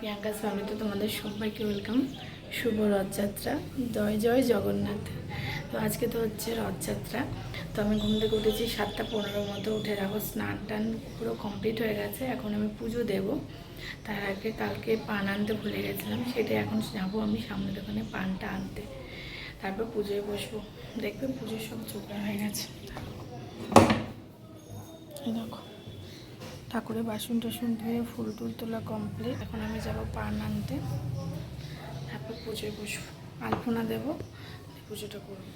Priyanka's ফ্যামিলিতে তোমাদের সবাইকে ওয়েলকাম। শুভ রথযাত্রা, জয় জয় জগন্নাথ। তো আজকে তো হচ্ছে রথযাত্রা। তো আমি ঘুম থেকে উঠেছি 7:15 মতো, উঠে দেখো স্নান টান পুরো কমপ্লিট হয়ে গেছে। এখন আমি পুজো দেব। তার আগে কালকে পান আনতে ভুলে গেছিলাম, সেটা এখন যাবো আমি সামনের দোকানে পানটা আনতে, তারপর পুজোয় বসবো। দেখবে পুজোর সব জোগাড় হয়ে গেছে। দেখো ঠাকুরের বাসন টাসন ধুয়ে ফুল টুল তোলা কমপ্লিট। এখন আমি যাব পান আনতে, তারপর পুজোয় বসবো, আলপনা দেবো, পুজোটা করবো।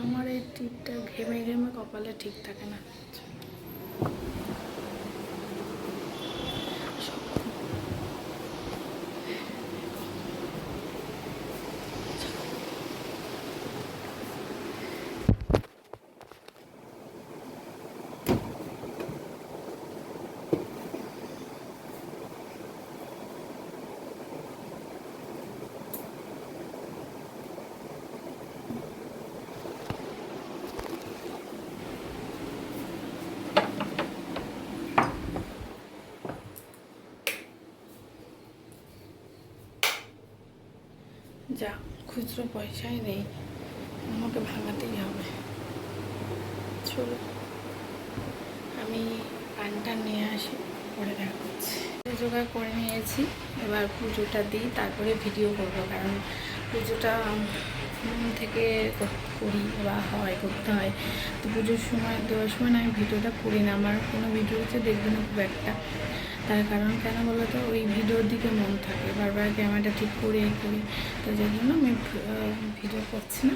আমার এই টিপটা ঘেমে ঘেমে কপালে ঠিক থাকে না। যা খুচরো পয়সাই নেই, আমাকে ভাঙাতেই হবে। চলো আমি পানটা নিয়ে আসি, পরে দেখা হচ্ছে। জোগাড় করে নিয়েছি, এবার পুজোটা দিই, তারপরে ভিডিও করব। কারণ পুজোটা মন থেকে করি বা হয়, করতে হয়। তো পুজোর সময় দেওয়ার সময় আমি ভিডিওটা করি না, আমার কোনো ভিডিওতে দেখবে না খুব একটা। তার কারণ কেন বলো তো, ওই ভিডিওর দিকে মন থাকে, বারবার ক্যামেরাটা ঠিক করে করি। তো যার জন্য আমি ভিডিও করছি না,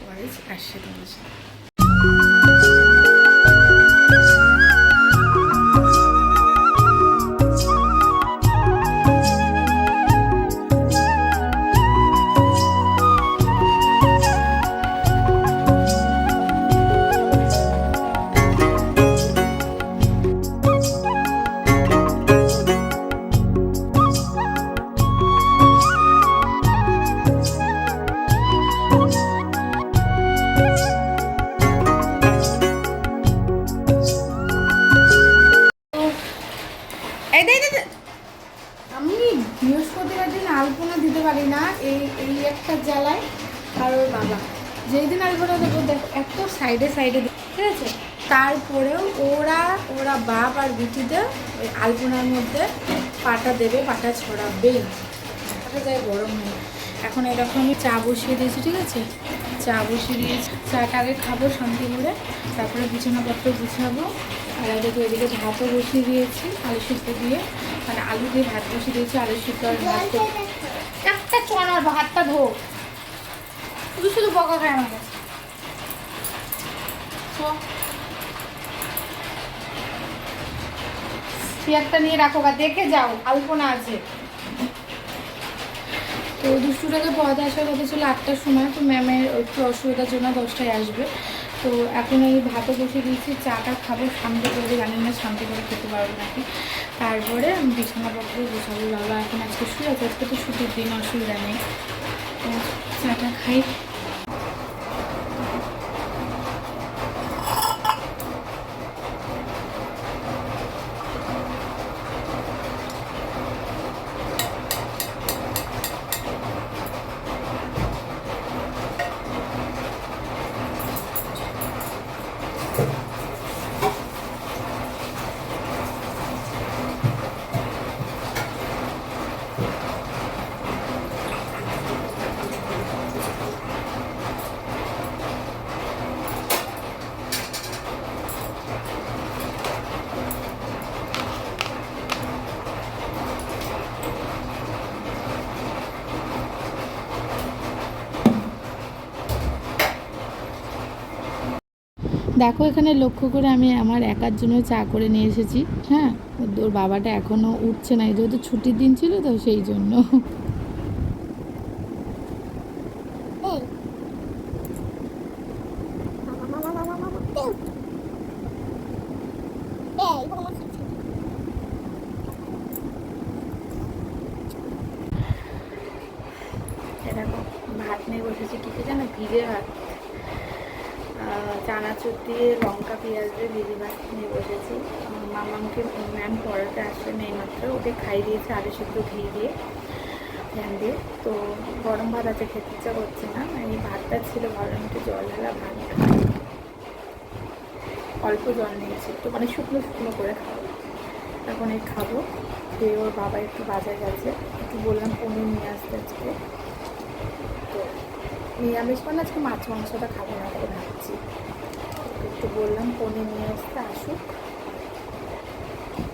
পরে আসছে তোমার সাথে। আমি বৃহস্পতিবার দিন আলপনা দিতে পারি না, এই একটা জ্বালায়। আর ওর বাবা যেই দিন আলপনা দেবো, দেখো এত সাইডে সাইডে, ঠিক আছে। তারপরেও ওরা বাপ আর বিটিতে ওই আলপনার মধ্যে পাটা দেবে, পাটা ছড়াবেই, পাটা যায় গরম হয়। এখন এরকম আমি চা বসিয়ে দিয়েছি, ঠিক আছে। চা বসিয়ে দিয়েছি, চাটা আগে খাবো শান্তি করে, তারপরে বিছানাপত্র গুছাবো। আর এদিকে ভাতও বসিয়ে দিয়েছি আলু সিদ্ধ দিয়ে, মানে আলু দিয়ে ভাত বসিয়ে দিয়েছি, আলু সিদ্ধ আর ভাত। একটা চনার ভাতটা ধো, তুই শুধু বকা খায় আমার কাছে। চেয়ারটা নিয়ে রাখো বা দেখে যাও, আলপনা আছে। তো দুষ্টুটাকে পড়াতে আসার কথা ছিল 8টার সময়, তো ম্যামের একটু অসুবিধার জন্য 10টায় আসবে। তো এখন এই ভাতও বসে দিয়েছি, চাটা খাবো শান্তি করে, জানি না শান্তি করে খেতে পারবো নাকি। তারপরে বিছানাপত্র গোছাবো। বাবা এখন আজকে শুয়ে আছে, আজকে তো ছুটির দিন, অসুবিধা নেই। তো চাটা খাই। দেখো এখানে লক্ষ্য করে আমি আমার একার জন্য চা করে নিয়ে এসেছি। হ্যাঁ, ওর বাবাটা এখনও উঠছে না, যেহেতু ছুটির দিন ছিল তো সেই জন্য। দেখো ভাত নিয়ে বসেছি, কী জানো, ভিজে ভাত। চানাচুর দিয়ে লঙ্কা পেঁয়াজ দিয়ে দিদি ভাত নিয়ে বসেছি। মামাকে ম্যাম পড়াতে আসলেন এইমাত্র, ওকে খাই দিয়েছে আলু সিদ্ধ ঘি দিয়ে ফ্যান দিয়ে। তো গরম ভাত আছে, খেতে ইচ্ছা করছে না। এই ভাতটা ছিল, ভাবলাম একটু জল ঢালা ভাত, অল্প জল নিয়েছি, একটু মানে শুকনো শুকনো করে খাবো। এখন এই খাবো। খেয়ে ওর বাবা একটু বাজার গেছে, একটু বললাম পনির নিয়ে আসতে আজকে। তো নিরামিষ মানে আজকে মাছ মাংসটা খাবো না করে ভাবছি। একটু বললাম পনির নিয়ে আসতে, আসুক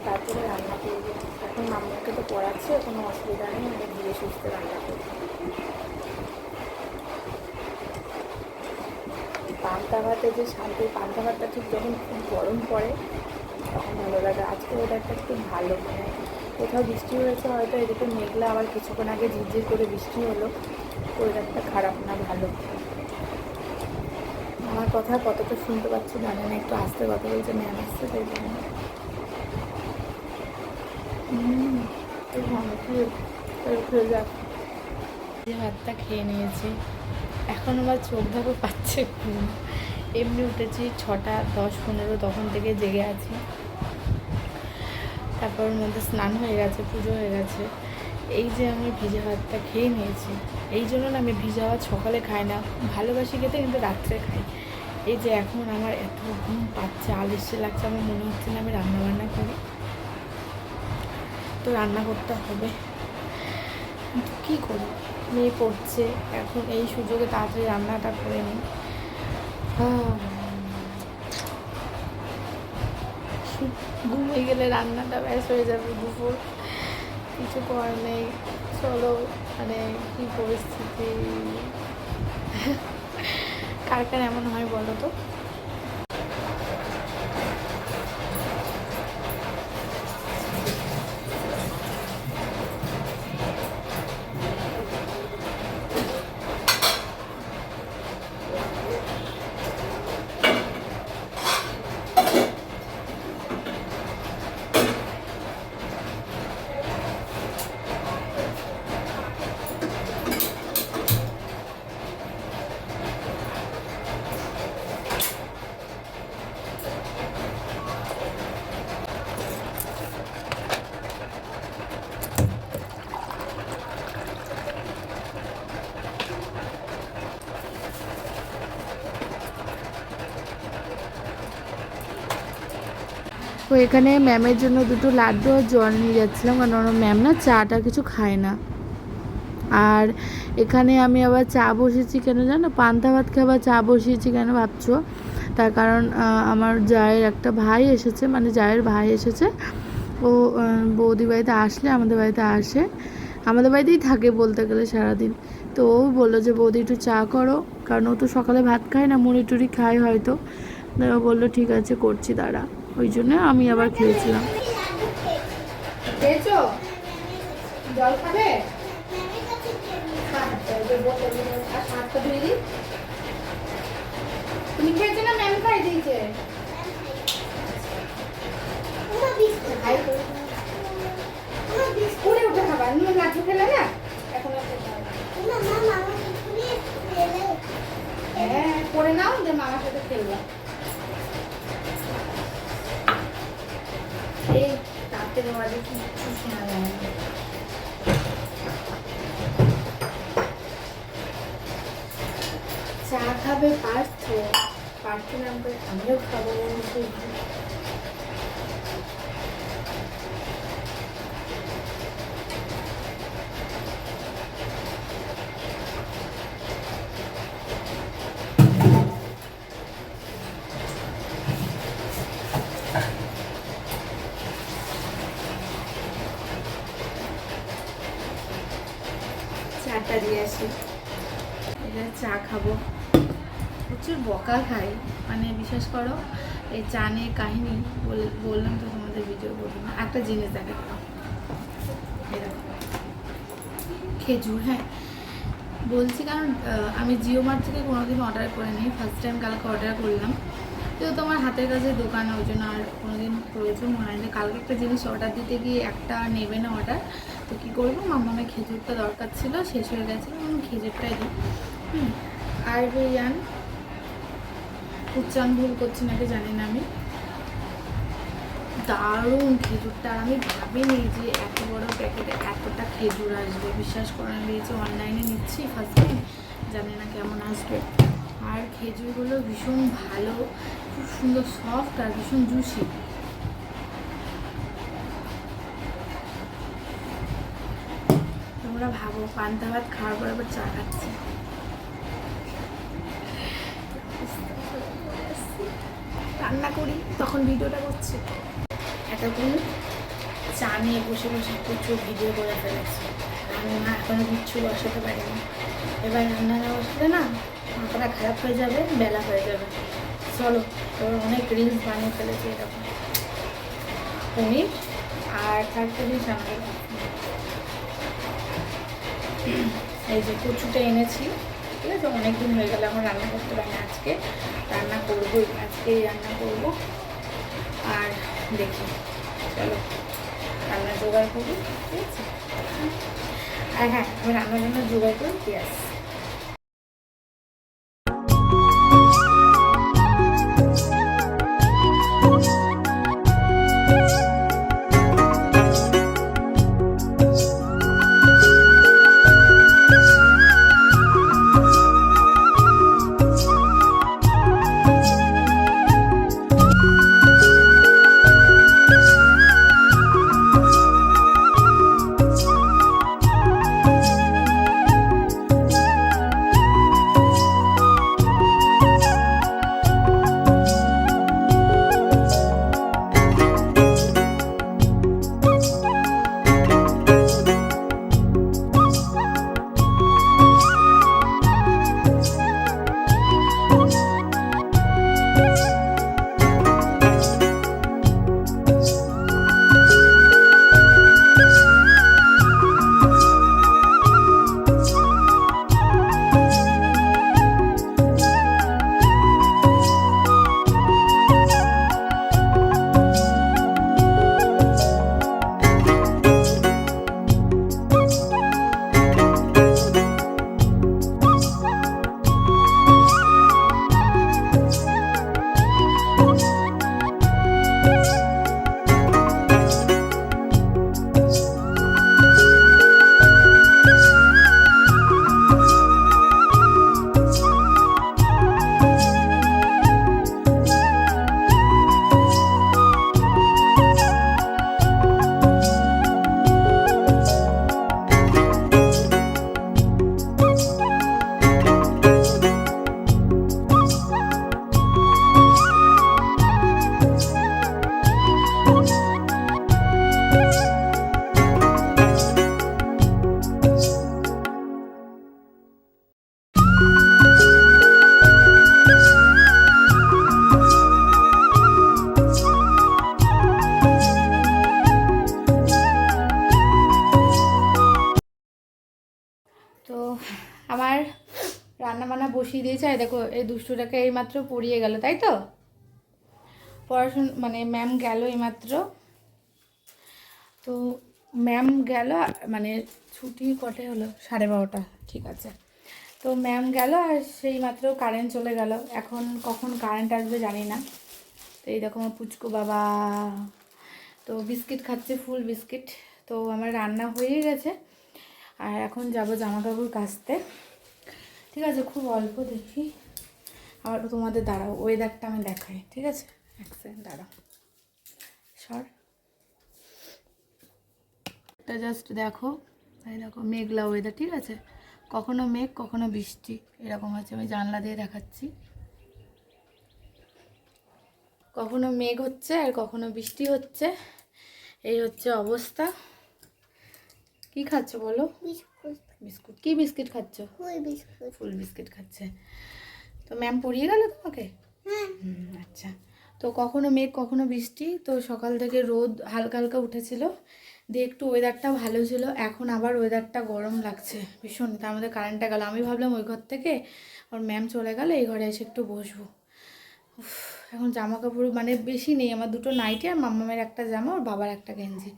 তারপরে রান্না করবো। এখন মাম্মাকে তো পড়াচ্ছে, কোনো অসুবিধা নেই, আমি ধীরে সুস্থে রান্না করবো। পান্তা ভাতে যে শান্তি, পান্তা ভাতটা ঠিক যখন খুব গরম পড়ে তখন ভালো লাগে। আজকে ওয়েদারটা একটু ভালো, মানে কোথাও বৃষ্টি হয়েছে হয়তো, এদিকে মেঘলা, আবার কিছুক্ষণ আগে ঝিরঝির করে বৃষ্টি হলো। ওয়েদারটা খারাপ না, ভালো। আমার কথা কতটা শুনতে পাচ্ছি জানি না, একটু আস্তে কথা বলছে, ম্যাম আসছে তাই জন্য। ভাতটা খেয়ে নিয়েছি, এখন আবার চোখ ধাপে পাচ্ছে ঘুম। এমনি উঠেছি 6টা 10-15 তখন থেকে জেগে আছি। তারপর ওর মধ্যে স্নান হয়ে গেছে, পুজো হয়ে গেছে। এই যে আমি ভিজা ভাতটা খেয়ে নিয়েছি, এই জন্য না আমি ভিজা ভাত সকালে খাই না, ভালোবাসি খেতে, কিন্তু রাত্রে খাই। এই যে এখন আমার এত ঘুম পাচ্ছে, আলস্য লাগছে, আমার মনে হচ্ছে না আমি রান্নাবান্না করি। তো রান্না করতে হবে, কিন্তু কী করি, মেয়ে পড়ছে, এখন এই সুযোগে তাড়াতাড়ি রান্নাটা করে নিই। ঘুমিয়ে গেলে রান্নাটা ব্যাস হয়ে যাবে দুপুর, কিছু করার নেই। চলো, মানে কী পরিস্থিতি, কার কার এমন হয় বলো তো। তো এখানে ম্যামের জন্য দুটো লাড্ডু আর জল নিয়ে যাচ্ছিলাম, কারণ ওর ম্যাম না চাটা কিছু খায় না। আর এখানে আমি আবার চা বসিয়েছি কেন জানো, পান্তা ভাত খেয়ে আবার চা বসিয়েছি কেন ভাবছো, তার কারণ আমার জায়ের একটা ভাই এসেছে, মানে জায়ের ভাই এসেছে। ও বৌদি বাড়িতে আসলে, আমাদের বাড়িতে আসে, আমাদের বাড়িতেই থাকে বলতে গেলে সারাদিন। তো ও বললো যে বৌদি একটু চা করো, কারণ ও তো সকালে ভাত খায় না, মুড়ি টুড়ি খায় হয়তো। ও বললো ঠিক আছে করছি দাঁড়া, ওই জন্য আমি আবার খেয়েছিলাম। খেয়েছো? জল খাবে? তুমি খেয়েছো না ম্যাম খাই দিয়েছে? উঠে উঠে খাবার, লাঠি খেলে না এখন। হ্যাঁ করে নাও, যে মামার সাথে খেলবা। এই রাতে বাজে কিচ্ছু শোনা যায় না। চা খাবে পার্থ, পার্থ নাম করে আমিও খাবো। চাটা দিয়ে আসি, এটা চা খাবো। প্রচুর বকা খাই, মানে বিশ্বাস করো, এই চা নিয়ে কাহিনী বললাম তো তোমাদের ভিডিও বললাম। একটা জিনিস দেখাতাম, এরকম খেজুর। হ্যাঁ বলছি, কারণ আমি জিও মার্ট থেকে কোনোদিন অর্ডার করিনি, ফার্স্ট টাইম কালকে অর্ডার করলাম। যেহেতু আমার হাতের কাছে দোকান, ওই জন্য আর কোনোদিন প্রয়োজন হয়নি। কালকে একটা জিনিস অর্ডার দিতে গিয়ে একটা নেবে না অর্ডার, তো কী করবো, মামামের খেজুরটা দরকার ছিল, শেষ হয়ে গেছিলো, আমি খেজুরটাই দিই। আর বিরিয়ান উচ্চারণ ভুল করছি নাকি জানি না আমি। দারুণ খেজুরটা, আমি ভাবিনি যে এত বড় প্যাকেটে এতটা খেজুর আসবে। বিশ্বাস করে দিয়েছি, অনলাইনে নিচ্ছি ফার্স্ট টাইম, জানি না কেমন আসবে। আর খেজুরগুলো ভীষণ ভালো, খুব সুন্দর সফট আর ভীষণ জুসি। তোমরা ভাবো পান্তা ভাত খাওয়ার পর আবার চা খাচ্ছি। রান্না করি তখন ভিডিওটা করছি, এতক্ষণ চা নিয়ে বসে বসে প্রচুর ভিডিও করে ফেলেছি। রান্না এখনো কিচ্ছু বসাতে পারিনি। এবার রান্না না বসালে না মাথাটা খারাপ হয়ে যাবে, বেলা হয়ে যাবে। চলো, এবার অনেক রিলস বানিয়ে ফেলেছি এরকম। পনির আর একটা জিনিস আমাদের এই যে কচুটা এনেছি, ঠিক আছে। অনেকদিন হয়ে গেল আমার রান্না করতে পারি না, আজকে রান্না করবোই, আজকেই রান্না করবো। আর দেখি, চলো রান্না জোগাড় করি, ঠিক আছে। আর হ্যাঁ, আমি রান্নার জন্য জোগাড় করি পেঁয়াজ। তো আমার রান্না বান্না বসিয়ে দিয়েছে। আর দেখো এই দুষ্টুটাকে এইমাত্র পড়িয়ে গেল, তাই তো পড়াশোনা মানে ম্যাম গেল এইমাত্র। তো ম্যাম গেল, মানে ছুটি কটায় হলো, 12:30, ঠিক আছে। তো ম্যাম গেল আর সেই মাত্র কারেন্ট চলে গেল। এখন কখন কারেন্ট আসবে জানি না। তো এই দেখো আমার পুচকু বাবা তো বিস্কিট খাচ্ছে, ফুল বিস্কিট। তো আমার রান্না হয়ে গেছে, আর এখন যাব জামা কাপড় কাচতে, ঠিক আছে। খুব অল্প দেখি, আবার তোমাদের দাঁড়াও ওয়েদারটা আমি দেখাই, ঠিক আছে। এক সেকেন্ড দাঁড়াও, সর এটা জাস্ট দেখো, এই দেখো মেঘলা ওয়েদার, ঠিক আছে। কখনো মেঘ কখনো বৃষ্টি এরকম আছে। আমি জানলা দিয়ে দেখাচ্ছি, কখনো মেঘ হচ্ছে আর কখনো বৃষ্টি হচ্ছে, এই হচ্ছে অবস্থা। কি খাচ্ছ বলো? বিস্কুট। বিস্কুট? কি বিস্কিট খাচ্ছ? ফুল বিস্কুট। ফুল বিস্কিট খাচ্ছে। তো ম্যাম পড়িয়ে গেল তোমাকে? আচ্ছা। তো কখনো মেঘ কখনো বৃষ্টি। তো সকাল থেকে রোদ হালকা হালকা উঠেছিল, দিয়ে একটু ওয়েদারটা ভালো ছিল। এখন আবার ওয়েদারটা গরম লাগছে ভীষণ। তার মধ্যে কারেন্টটা গেল। আমি ভাবলাম ওই ঘর থেকে ওর ম্যাম চলে গেল, এই ঘরে এসে একটু বসবো। এখন জামা কাপড় মানে বেশি নেই, আমার দুটো নাইটি আর মাম্মামের একটা জামা, ওর বাবার একটা গেঞ্জি,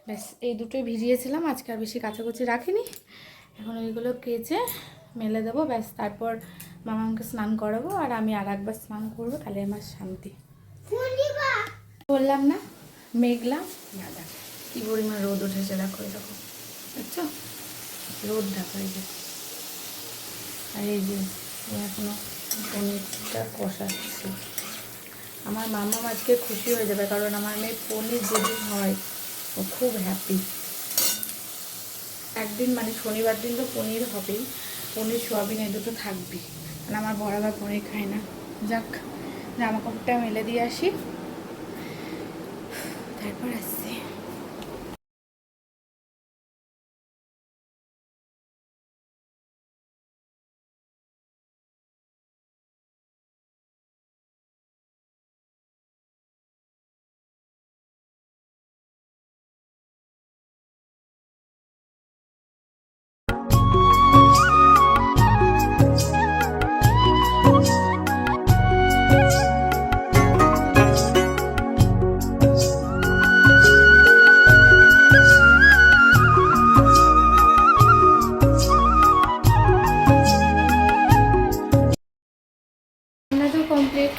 ব্যাস এই দুটোই ভিজিয়েছিলাম। আজকে আর বেশি কাচাকুচি রাখিনি। এখন ওইগুলো কেচে মেলে দেবো, ব্যাস। তারপর মামাকে স্নান করাবো আর আমি আর একবার স্নান করবো, তাহলে আমার শান্তি। বললাম না মেঘলা, দাদা কি পরিমাণ রোদ উঠেছে দেখো, এরকম দেখছো রোদ দেখো, এই যে। আর এই যে এখনো পনিরটা কষাচ্ছি। আমার মামা আজকে খুশি হয়ে যাবে, কারণ আমার মেয়ে পনির যেদিন হয় ও খুব হ্যাপি। একদিন মানে শনিবার দিন তো পনির হবেই, পনির সোয়াবিন এই দুটো থাকবেই, কারণ আমার বড় আবার পনির খায় না। যাক, জামা কাপড়টা মেলে দিয়ে আসি, তারপর আসছি। রান্না তো কমপ্লিট।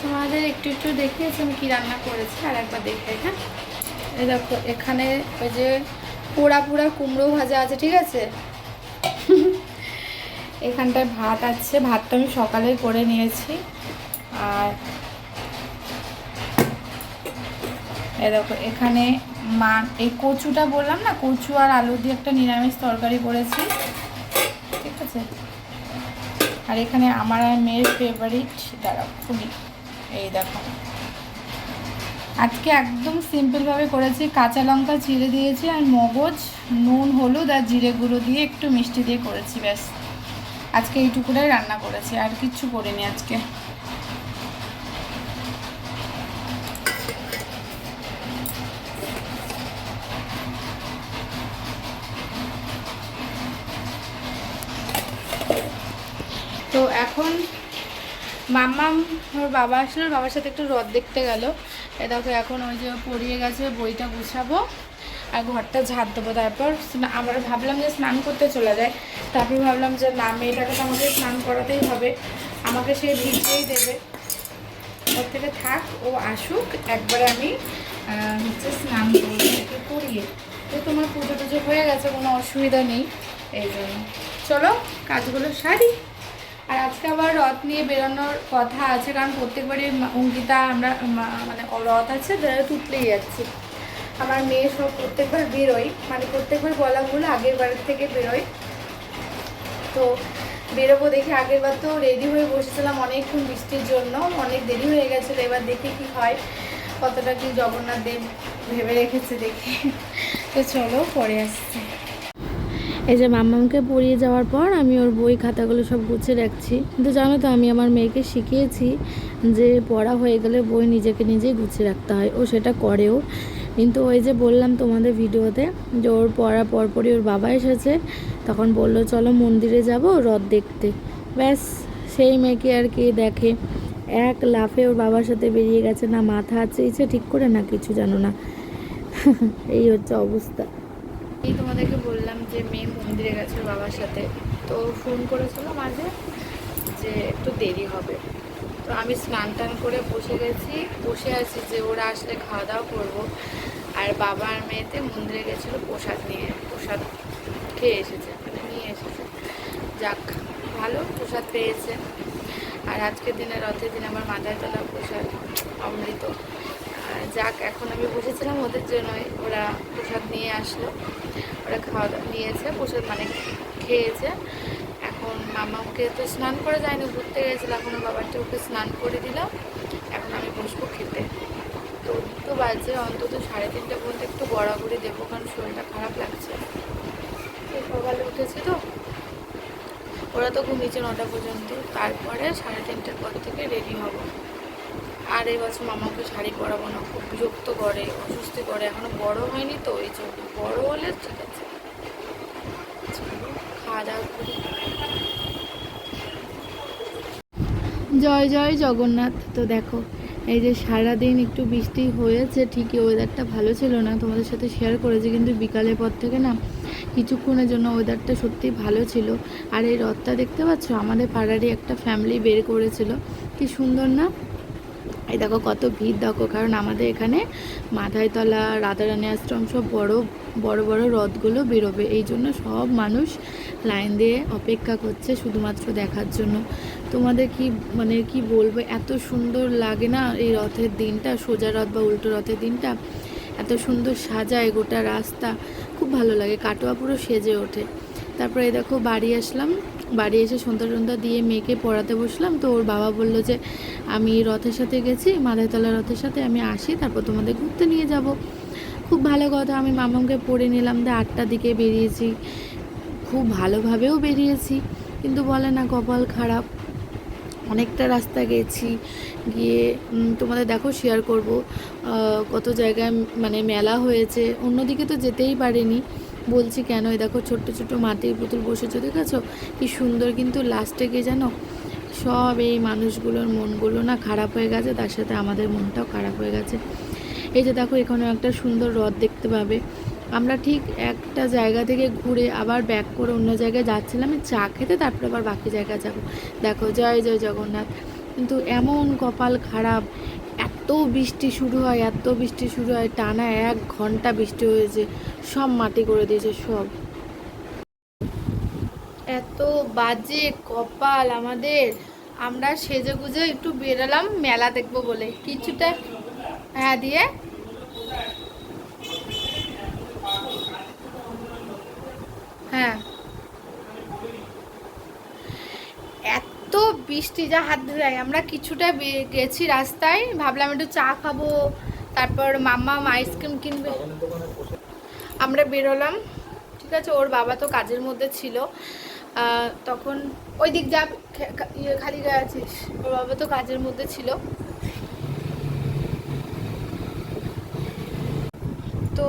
তোমাদের একটু একটু দেখিয়েছি আমি কী রান্না করেছি, আর একবার দেখে। হ্যাঁ, এই দেখো এখানে ওই যে পোড়া পোড়া কুমড়ো ভাজা আছে, ঠিক আছে। এখানটায় ভাত আছে, ভাতটা আমি সকালে করে নিয়েছি। আর এই দেখো এখানে এই কচুটা বললাম না, কচু আর আলু দিয়ে একটা নিরামিষ তরকারি করেছি, ঠিক আছে। আর এখানে আমার আর মেয়ের ফেভারিট দাঁড়াও ফুলি, এই দেখো আজকে একদম সিম্পলভাবে করেছি। কাঁচা লঙ্কা চিড়ে দিয়েছি আর মগজ, নুন হলুদ আর জিরে গুঁড়ো দিয়ে একটু মিষ্টি দিয়ে করেছি, ব্যাস। আজকে এইটুকুটাই রান্না করেছি, আর কিচ্ছু করিনি আজকে। তো এখন মাম্মাম ওর বাবা আসলো, বাবার সাথে একটু রথ দেখতে গেল। এ দেখো এখন ওই যে পড়িয়ে গেছে, বইটা গুছাবো আর ঘরটা ঝাড় দেবো। তারপর আমরা ভাবলাম যে স্নান করতে চলে যায়, তারপর ভাবলাম যে না, মেয়েটাকে তো আমাকে স্নান করাতেই হবে, আমাকে সে ভিজিয়েই দেবে। ওর থেকে থাক, ও আসুক, একবারে আমি হচ্ছে স্নান করবো করিয়ে। তো তোমার পুজো টুজো হয়ে গেছে, কোনো অসুবিধা নেই, এই জন্য চলো কাজগুলো সারি। আর আজকে আবার রথ নিয়ে বেরোনোর কথা আছে, কারণ প্রত্যেকবারই অঙ্কিতা আমরা মানে রথ আছে তুতলেই যাচ্ছি। আমার মেয়ে সব প্রত্যেকবার বেরোয়, মানে প্রত্যেকবার বলাগুলো আগের বারের থেকে বেরোয়। তো বেরোবো দেখি, আগের বার তো রেডি হয়ে বসেছিলাম অনেকক্ষণ, বৃষ্টির জন্য অনেক দেরি হয়ে গেছিলো। এবার দেখি কি হয়, কতটা কি জগন্নাথ দেব ভেবে রেখেছে দেখি। তো চলো পরে আসছি। এই যে মাম্মামকে পড়িয়ে যাওয়ার পর আমি ওর বই খাতাগুলো সব গুছিয়ে রাখছি। কিন্তু জানো তো, আমি আমার মেয়েকে শিখিয়েছি যে পড়া হয়ে গেলে বই নিজেকে নিজেই গুছিয়ে রাখতে হয়, ও সেটা করেও। কিন্তু ওই যে বললাম তোমাদের ভিডিওতে যে ওর পড়ার পরপরই ওর বাবা এসেছে, তখন বললো চলো মন্দিরে যাব রথ দেখতে। ব্যাস, সেই মেয়েকে আর কে দেখে, এক লাফে ওর বাবার সাথে বেরিয়ে গেছে, না মাথা আঁচড়েছে ঠিক করে, না কিছু জানো না। এই হচ্ছে অবস্থা। এই তোমাদেরকে বললাম যে মেয়ে মন্দিরে গেছে ওর বাবার সাথে, তো ফোন করেছিল মাঝে যে একটু দেরি হবে। তো আমি স্নান টান করে বসে আছি যে ওরা আসলে খাওয়া দাওয়া করবো। আর বাবা আর মেয়েতে মন্দিরে গেছিলো প্রসাদ খেয়ে এসেছে, মানে নিয়ে এসেছে। যাক, ভালো প্রসাদ পেয়েছে। আর আজকের দিনে রথের দিন আমার মাথায় তোলা প্রসাদ অমৃত। যাক, এখন আমি বসেছিলাম ওদের জন্যই, ওরা প্রসাদ নিয়ে আসলো, ওরা খাওয়া দাওয়া নিয়েছে, প্রসাদ মানে খেয়েছে। এখন মামাকে তো স্নান করে যায়নি, ঘুরতে গেছিলো, এখন বাবারটা ওকে স্নান করে দিলাম। এখন আমি বসবো খেতে। তো তো বাজে অন্তত 3:30 পর্যন্ত একটু গড়াগড়ি দেবো, কারণ শরীরটা খারাপ লাগছে। সকালে উঠেছি তো, ওরা তো ঘুমিয়েছে 9টা পর্যন্ত, তারপরে 3:30টার পর থেকে রেডি হব। আর এই বছর মামাকে শাড়ি পরাবো না, খুব বিরক্ত করে, অসুস্থি করে, এখনো বড় হয়নি তো, এই জন্য। বড় হলে ঠিক আছে। খাওয়া দাওয়া করি। জয় জয় জগন্নাথ। তো দেখো এই যে সারাদিন একটু বৃষ্টি হয়েছে ঠিকই, ওয়েদারটা ভালো ছিল না, তোমাদের সাথে শেয়ার করেছি, কিন্তু বিকালের পর থেকে না কিছুক্ষণের জন্য ওয়েদারটা সত্যিই ভালো ছিল। আর এই রথটা দেখতে পাচ্ছ আমাদের পাড়ারই একটা ফ্যামিলি বের করেছিল, কি সুন্দর না। এই দেখো কত ভিড় দেখো, কারণ আমাদের এখানে মাথায়তলা, রাধারানী আশ্রম সব বড় বড় বড় রথগুলো বেরোবে, এই জন্য সব মানুষ লাইন দিয়ে অপেক্ষা করছে শুধুমাত্র দেখার জন্য। তোমাদের কি মানে কি বলবো, এত সুন্দর লাগে না এই রথের দিনটা, সোজা রথ বা উল্টো রথের দিনটা এত সুন্দর সাজায় গোটা রাস্তা, খুব ভালো লাগে, কাটোয়া পুরো সেজে ওঠে। তারপরে এই দেখো বাড়ি আসলাম, বাড়ি এসে সন্ধ্যা দিয়ে মেয়েকে পড়াতে বসলাম। তো ওর বাবা বললো যে আমি রথের সাথে গেছি, মাথায়তলা রথের সাথে, আমি আসি তারপর তোমাদের ঘুরতে নিয়ে যাব। খুব ভালো কথা, আমি মামাকে পড়ে নিলাম, 8টার দিকে বেরিয়েছি, খুব ভালোভাবেও বেরিয়েছি, কিন্তু বলে না কপাল খারাপ, অনেকটা রাস্তা গেছি, গিয়ে তোমাদের দেখো শেয়ার করব কত জায়গায় মানে মেলা হয়েছে, অন্যদিকে তো যেতেই পারিনি। বলছি কেন, এই দেখো ছোট্ট ছোট্ট মাটির পুতুল বসেছে, দেখেছো কি সুন্দর, কিন্তু লাস্টে গিয়ে জানো সব এই মানুষগুলোর মনগুলো না খারাপ হয়ে গেছে, তার সাথে আমাদের মনটাও খারাপ হয়ে গেছে। এই যে দেখো এখানেও একটা সুন্দর হ্রদ দেখতে পাবে। আমরা ঠিক একটা জায়গা থেকে ঘুরে আবার ব্যাক করে অন্য জায়গায় যাচ্ছিলাম চা খেতে, তারপরে আবার বাকি জায়গায় যাব। দেখো জয় জয় জগন্নাথ, কিন্তু এমন কপাল খারাপ, এত বৃষ্টি শুরু হয়, এত বৃষ্টি শুরু হয়, টানা 1 ঘন্টা বৃষ্টি হয়েছে, সব মাটি করে দিয়েছে সব। এত বাজে কপাল আমাদের, আমরা সেজে গুজে একটু বেরালাম মেলা দেখবো বলে কিছুটা, হ্যাঁ দিয়ে হ্যাঁ এত বৃষ্টি যা হাত ধরে, আমরা কিছুটা গেছি রাস্তায়, ভাবলাম একটু চা খাবো, তারপর মাম্মা আইসক্রিম কিনবে, আমরা বেরোলাম। ঠিক আছে, ওর বাবা তো কাজের মধ্যে ছিল, তখন ওই দিক যা খালি গায়ে আছিস, ওর বাবা তো কাজের মধ্যে ছিল। তো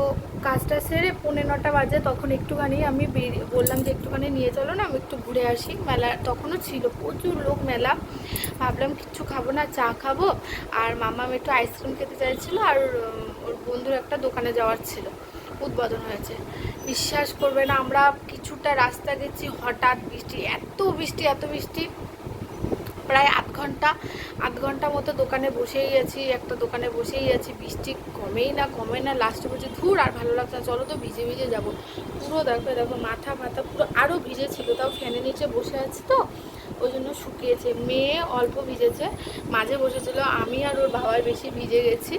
কাজটা সেরে 9:45 বাজে, তখন একটুখানি আমি বললাম যে একটুখানি নিয়ে চলো না, আমি একটু ঘুরে আসি। মেলা তখনও ছিল, প্রচুর লোক মেলা, ভাবলাম কিচ্ছু খাবো না, চা খাবো, আর মামা একটু আইসক্রিম খেতে চাইছিলো, আর ওর বন্ধুর একটা দোকানে যাওয়ার ছিল, উদ্বোধন হয়েছে। বিশ্বাস করবে না, আমরা কিছুটা রাস্তা গেছি, হঠাৎ বৃষ্টি, এত বৃষ্টি এত বৃষ্টি, প্রায় আধ ঘন্টা মতো দোকানে বসেই আছি, একটা দোকানে বসেই আছি, বৃষ্টি কমেই না, লাস্টে বলছে ধুর আর ভালো লাগছে না, চলো তো ভিজে ভিজে যাবো। পুরো দেখো মাথা পুরো আরও ভিজে ছিল, তাও ফ্যানের নিচে বসে আছি তো ওই জন্য শুকিয়েছে। মেয়ে অল্প ভিজেছে, মাঝে বসেছিল, আমি আর ওর বাবার বেশি ভিজে গেছি,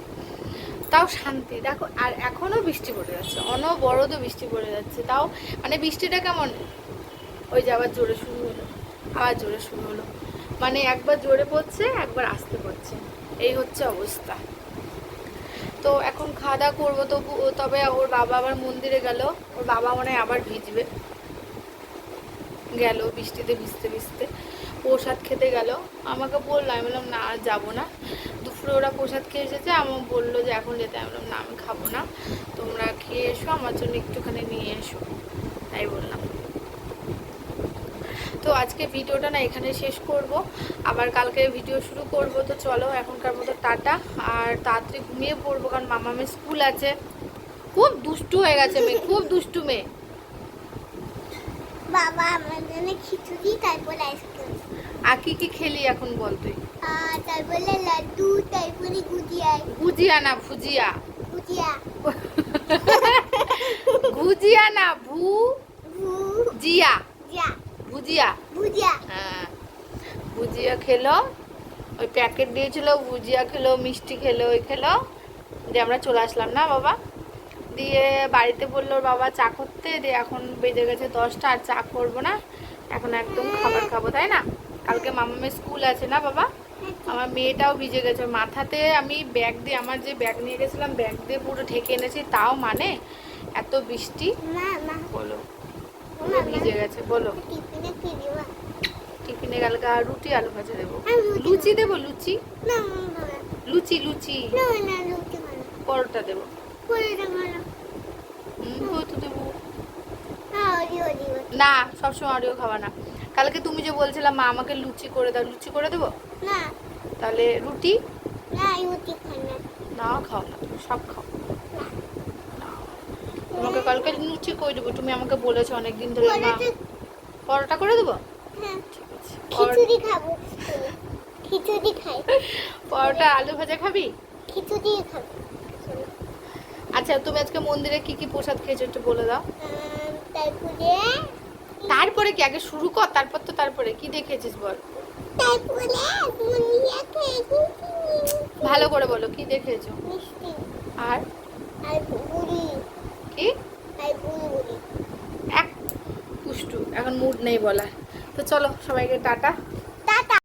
তাও শান্তি। দেখো আর এখনও বৃষ্টি পড়ে যাচ্ছে, অনবরত বৃষ্টি পড়ে যাচ্ছে, তাও মানে বৃষ্টিটা কেমন, ওই যে আবার জোরে শুরু হলো, মানে একবার জোরে পড়ছে একবার আসতে পড়ছে, এই হচ্ছে অবস্থা। তো এখন খাওয়া দাওয়া করবো, তবে ওর বাবা আবার মন্দিরে গেল, ওর বাবা মনে হয় আবার ভিজবে, গেল বৃষ্টিতে ভিজতে ভিজতে, প্রসাদ খেতে গেল। আমাকে বললো, আমি বললাম না আর যাবো না, দুপুরে ওরা প্রসাদ খেয়ে এসেছে, আমার বললো যে এখন যেতে, আমি বললাম না আমি খাবো না, তোমরা খেয়ে এসো, আমার জন্য একটুখানি নিয়ে এসো, তাই বললাম। তো আজকে ভিডিওটা না এখানে শেষ করব, আবার কালকে ভিডিও শুরু করব। তো চলো এখনকার মতো টাটা, আর তাড়াতাড়ি ঘুমিয়ে পড়বো, কারণ মামামের স্কুল আছে। খুব দুষ্টু হয়ে গেছে মেয়ে, খুব দুষ্টু মেয়ে। বাবা আমার জন্য খিচুড়ি, তারপর আইসক্রিম। আর কি খেলি এখন বল তুই? তারপরে লাড্ডু, তারপরে গুজিয়া। গুজিয়া না ভুজিয়া? গুজিয়া। গুজিয়া না ভুজিয়া, ভুজিয়া ভুজিয়া। হ্যাঁ ভুজিয়া খেলো, ওই প্যাকেট দিয়েছিল, ভুজিয়া খেলো, মিষ্টি খেলো, ওই খেলো, দিয়ে আমরা চলে আসলাম না বাবা। দিয়ে বাড়িতে বললো বাবা চা করতে, দিয়ে এখন বেজে গেছে 10টা, আর চা করবো না, এখন একদম খাবার খাবো, তাই না? কালকে মামামের স্কুল আছে না বাবা, আমার মেয়েটাও ভিজে গেছে, মাথাতে আমি ব্যাগ দিয়ে, আমার যে ব্যাগ নিয়ে গেছিলাম ব্যাগ দিয়ে পুরো ঢেকে এনেছি, তাও মানে এত বৃষ্টি, বলো ভিজে গেছে। বলো টিফিনে কালকে রুটি আলু ভাজা দেবো, লুচি দেবো, লুচি লুচি লুচি পরোটা দেবো, দেবো না, সবসময় অরিও খাওয়া না। কালকে তুমি যে বলছিলাম মা আমাকে লুচি করে দাও, লুচি করে দেবো না, তাহলে রুটি না রুটি খাই না, না খাও না, সব খাও। তোমাকে কালকে লুচি করে দেবো, তুমি আমাকে বলেছো অনেকদিন ধরে মা পরোটা করে দেবো। হ্যাঁ ঠিক আছে, খিচুড়ি খাবো খিচুড়ি খাই পরোটা আলু ভাজা খাবি? খিচুড়ি খাবো আচ্ছা তুমি আজকে মন্দিরে কি কি প্রসাদ খেয়েছো একটু বলে দাও। তারপরে তারপরে কি, আগে শুরু কর, তারপরে কি দেখেছিস বল। তারপরে মুনিয়া খেয়েছি ভালো করে বলো কি দেখেছো। মিষ্টি আর আর বুড়ি কি আর বুড়ি এক পুষ্টু, এখন মুড নেই বলার। তো চলো সবাইকে টাটা।